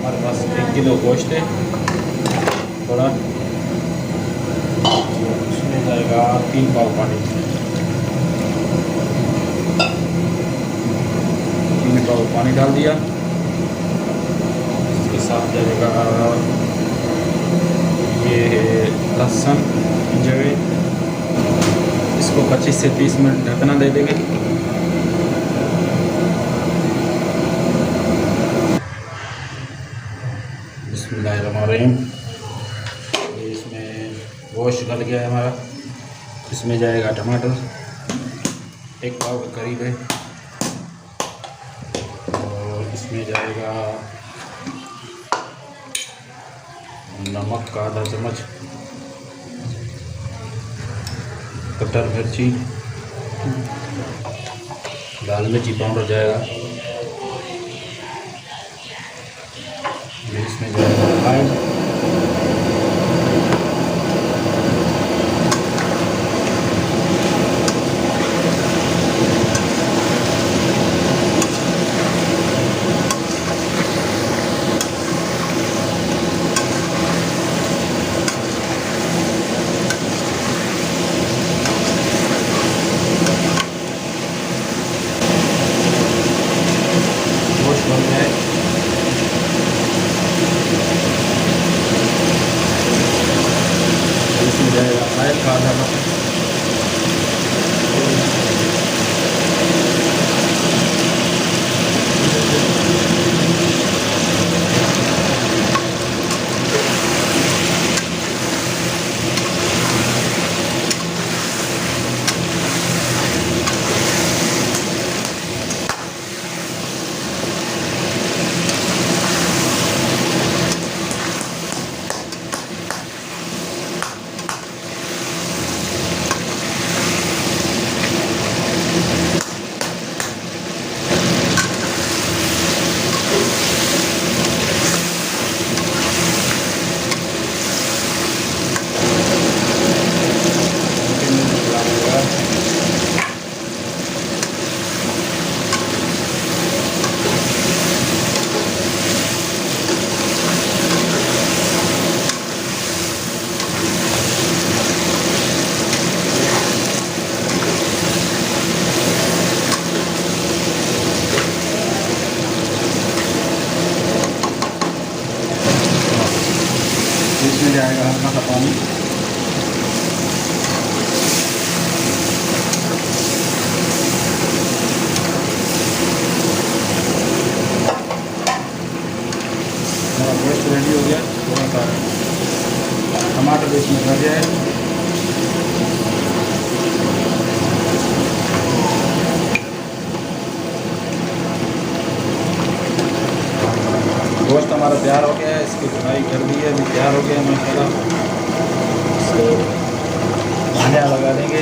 हमारे पास 1 किलो गोश्त है थोड़ा, उसमें जाएगा 3 पाव पानी। 3 पाव पानी डाल दिया। इसके साथ जाएगा ये लहसुन जवे, इसको 25 से 30 मिनट ढकना दे देंगे। बिस्मिल्लाहिर्रहमानिर्रहीम। इसमें गोश्त गल गया है हमारा। इसमें जाएगा टमाटर 1 पाव के करीब है, और इसमें जाएगा नमक का आधा चम्मच, कटर मिर्ची, लाल मिर्ची पाउडर जाएगा, इसमें जाएगा ऑयल, गोश्त बन जाए। इसमें जाएगा ऑयल का आधा कप, इसमें जाएगा हल्का सा पानी, हमारा गोश्त रेडी हो गया। थोड़ा सा टमाटर इसमें भर जाए, गोश्त हमारा तैयार हो गया है, इसकी फ्राई कर दी है, अभी तैयार हो गया है माशाल्लाह। इसको धनिया लगा देंगे।